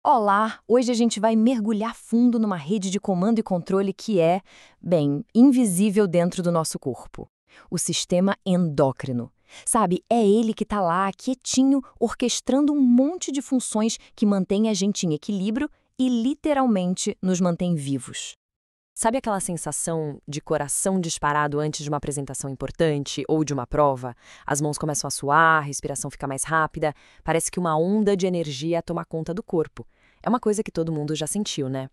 Olá! Hoje a gente vai mergulhar fundo numa rede de comando e controle que é, bem, invisível dentro do nosso corpo. O sistema endócrino. Sabe, é ele que está lá, quietinho, orquestrando um monte de funções que mantém a gente em equilíbrio e literalmente nos mantém vivos. Sabe aquela sensação de coração disparado antes de uma apresentação importante ou de uma prova? As mãos começam a suar, a respiração fica mais rápida, parece que uma onda de energia toma conta do corpo. É uma coisa que todo mundo já sentiu, né?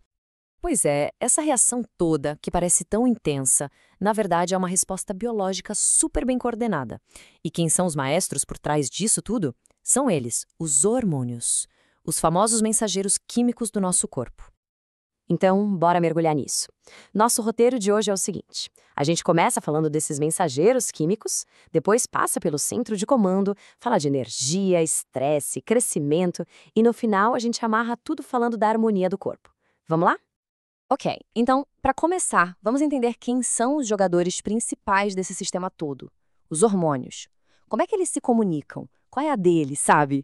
Pois é, essa reação toda, que parece tão intensa, na verdade é uma resposta biológica super bem coordenada. E quem são os maestros por trás disso tudo? São eles, os hormônios, os famosos mensageiros químicos do nosso corpo. Então, bora mergulhar nisso. Nosso roteiro de hoje é o seguinte: a gente começa falando desses mensageiros químicos, depois passa pelo centro de comando, fala de energia, estresse, crescimento e no final a gente amarra tudo falando da harmonia do corpo. Vamos lá? Ok, então, para começar, vamos entender quem são os jogadores principais desse sistema todo. Os hormônios. Como é que eles se comunicam? Qual é a deles, sabe?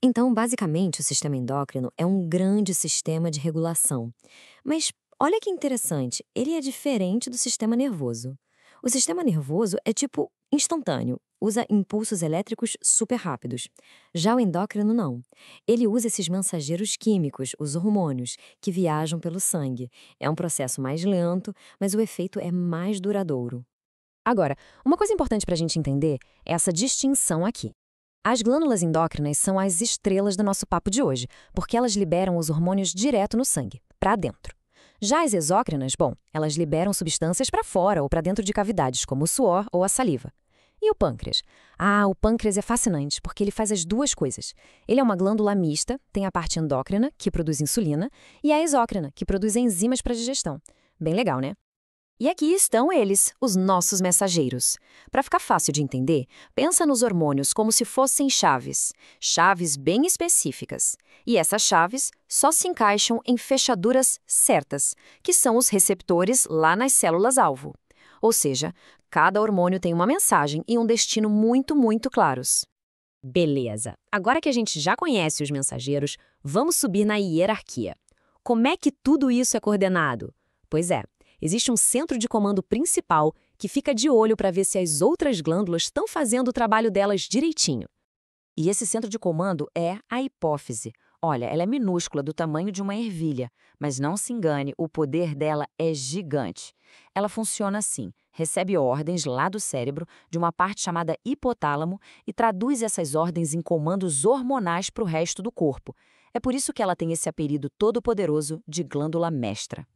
Então, basicamente, o sistema endócrino é um grande sistema de regulação. Mas olha que interessante, ele é diferente do sistema nervoso. O sistema nervoso é tipo instantâneo, usa impulsos elétricos super rápidos. Já o endócrino não. Ele usa esses mensageiros químicos, os hormônios, que viajam pelo sangue. É um processo mais lento, mas o efeito é mais duradouro. Agora, uma coisa importante para a gente entender é essa distinção aqui. As glândulas endócrinas são as estrelas do nosso papo de hoje, porque elas liberam os hormônios direto no sangue, para dentro. Já as exócrinas, bom, elas liberam substâncias para fora ou para dentro de cavidades, como o suor ou a saliva. E o pâncreas? Ah, o pâncreas é fascinante, porque ele faz as duas coisas. Ele é uma glândula mista, tem a parte endócrina, que produz insulina, e a exócrina, que produz enzimas para digestão. Bem legal, né? E aqui estão eles, os nossos mensageiros. Para ficar fácil de entender, pensa nos hormônios como se fossem chaves, chaves bem específicas. E essas chaves só se encaixam em fechaduras certas, que são os receptores lá nas células-alvo. Ou seja, cada hormônio tem uma mensagem e um destino muito claros. Beleza. Agora que a gente já conhece os mensageiros, vamos subir na hierarquia. Como é que tudo isso é coordenado? Pois é. Existe um centro de comando principal que fica de olho para ver se as outras glândulas estão fazendo o trabalho delas direitinho. E esse centro de comando é a hipófise. Olha, ela é minúscula, do tamanho de uma ervilha, mas não se engane, o poder dela é gigante. Ela funciona assim, recebe ordens lá do cérebro, de uma parte chamada hipotálamo, e traduz essas ordens em comandos hormonais para o resto do corpo. É por isso que ela tem esse apelido todo-poderoso de glândula mestra.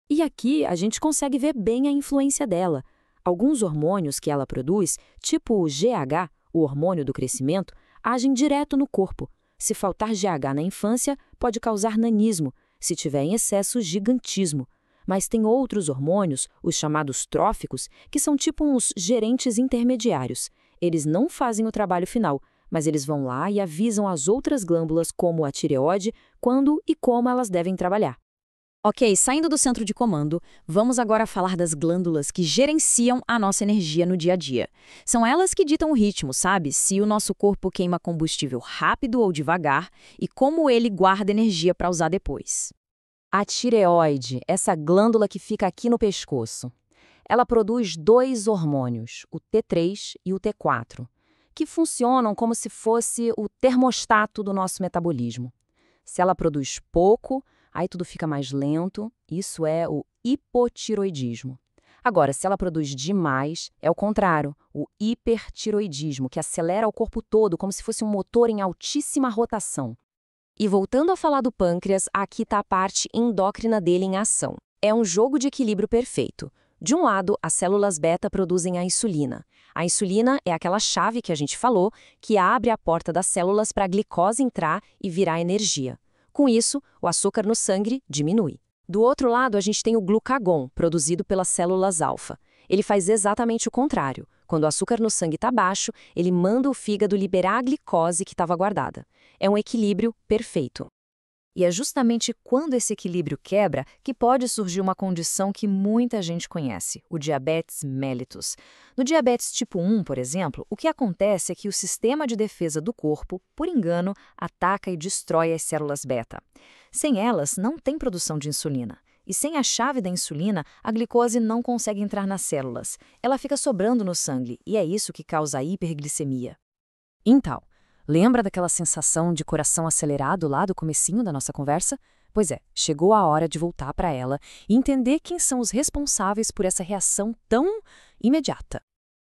E aqui a gente consegue ver bem a influência dela. Alguns hormônios que ela produz, tipo o GH, o hormônio do crescimento, agem direto no corpo. Se faltar GH na infância, pode causar nanismo, se tiver em excesso, gigantismo. Mas tem outros hormônios, os chamados tróficos, que são tipo uns gerentes intermediários. Eles não fazem o trabalho final, mas eles vão lá e avisam as outras glândulas, como a tireoide, quando e como elas devem trabalhar. Ok, saindo do centro de comando, vamos agora falar das glândulas que gerenciam a nossa energia no dia a dia. São elas que ditam o ritmo, sabe? Se o nosso corpo queima combustível rápido ou devagar e como ele guarda energia para usar depois. A tireoide, essa glândula que fica aqui no pescoço. Ela produz dois hormônios, o T3 e o T4, que funcionam como se fosse o termostato do nosso metabolismo. Se ela produz pouco, aí tudo fica mais lento, isso é o hipotiroidismo. Agora, se ela produz demais, é o contrário, o hipertiroidismo, que acelera o corpo todo como se fosse um motor em altíssima rotação. E voltando a falar do pâncreas, aqui está a parte endócrina dele em ação. É um jogo de equilíbrio perfeito. De um lado, as células beta produzem a insulina. A insulina é aquela chave que a gente falou, que abre a porta das células para a glicose entrar e virar energia. Com isso, o açúcar no sangue diminui. Do outro lado, a gente tem o glucagon, produzido pelas células alfa. Ele faz exatamente o contrário. Quando o açúcar no sangue está baixo, ele manda o fígado liberar a glicose que estava guardada. É um equilíbrio perfeito. E é justamente quando esse equilíbrio quebra que pode surgir uma condição que muita gente conhece, o diabetes mellitus. No diabetes tipo 1, por exemplo, o que acontece é que o sistema de defesa do corpo, por engano, ataca e destrói as células beta. Sem elas, não tem produção de insulina. E sem a chave da insulina, a glicose não consegue entrar nas células. Ela fica sobrando no sangue, e é isso que causa a hiperglicemia. Então, lembra daquela sensação de coração acelerado lá do comecinho da nossa conversa? Pois é, chegou a hora de voltar para ela e entender quem são os responsáveis por essa reação tão imediata.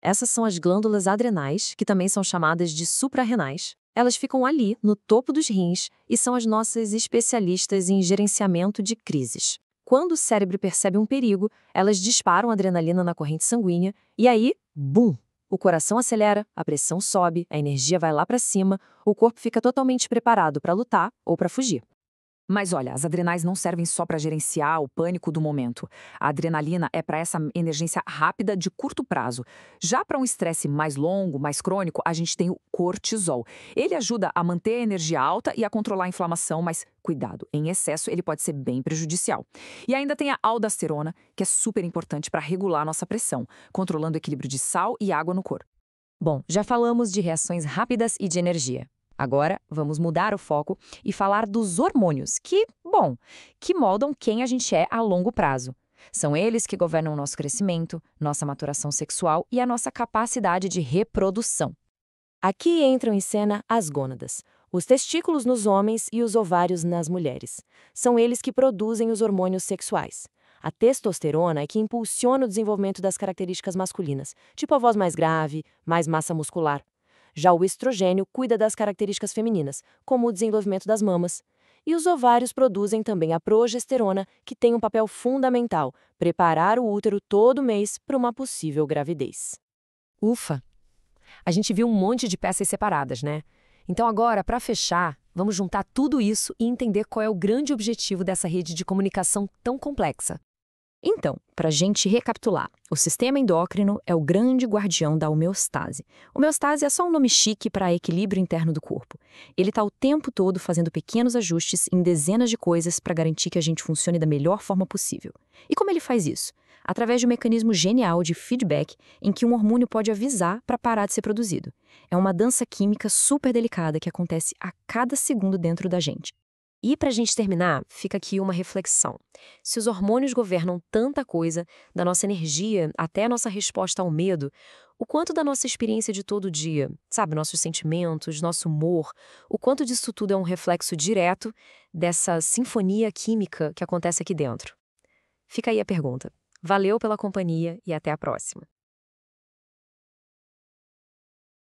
Essas são as glândulas adrenais, que também são chamadas de suprarrenais. Elas ficam ali, no topo dos rins, e são as nossas especialistas em gerenciamento de crises. Quando o cérebro percebe um perigo, elas disparam adrenalina na corrente sanguínea e aí, bum! O coração acelera, a pressão sobe, a energia vai lá para cima, o corpo fica totalmente preparado para lutar ou para fugir. Mas olha, as adrenais não servem só para gerenciar o pânico do momento. A adrenalina é para essa emergência rápida de curto prazo. Já para um estresse mais longo, mais crônico, a gente tem o cortisol. Ele ajuda a manter a energia alta e a controlar a inflamação, mas cuidado, em excesso ele pode ser bem prejudicial. E ainda tem a aldosterona, que é super importante para regular a nossa pressão, controlando o equilíbrio de sal e água no corpo. Bom, já falamos de reações rápidas e de energia. Agora, vamos mudar o foco e falar dos hormônios, que moldam quem a gente é a longo prazo. São eles que governam o nosso crescimento, nossa maturação sexual e a nossa capacidade de reprodução. Aqui entram em cena as gônadas, os testículos nos homens e os ovários nas mulheres. São eles que produzem os hormônios sexuais. A testosterona é que impulsiona o desenvolvimento das características masculinas, tipo a voz mais grave, mais massa muscular. Já o estrogênio cuida das características femininas, como o desenvolvimento das mamas. E os ovários produzem também a progesterona, que tem um papel fundamental, preparar o útero todo mês para uma possível gravidez. Ufa! A gente viu um monte de peças separadas, né? Então agora, para fechar, vamos juntar tudo isso e entender qual é o grande objetivo dessa rede de comunicação tão complexa. Então, para a gente recapitular, o sistema endócrino é o grande guardião da homeostase. Homeostase é só um nome chique para equilíbrio interno do corpo. Ele está o tempo todo fazendo pequenos ajustes em dezenas de coisas para garantir que a gente funcione da melhor forma possível. E como ele faz isso? Através de um mecanismo genial de feedback em que um hormônio pode avisar para parar de ser produzido. É uma dança química super delicada que acontece a cada segundo dentro da gente. E para a gente terminar, fica aqui uma reflexão. Se os hormônios governam tanta coisa, da nossa energia até a nossa resposta ao medo, o quanto da nossa experiência de todo dia, sabe, nossos sentimentos, nosso humor, o quanto disso tudo é um reflexo direto dessa sinfonia química que acontece aqui dentro? Fica aí a pergunta. Valeu pela companhia e até a próxima.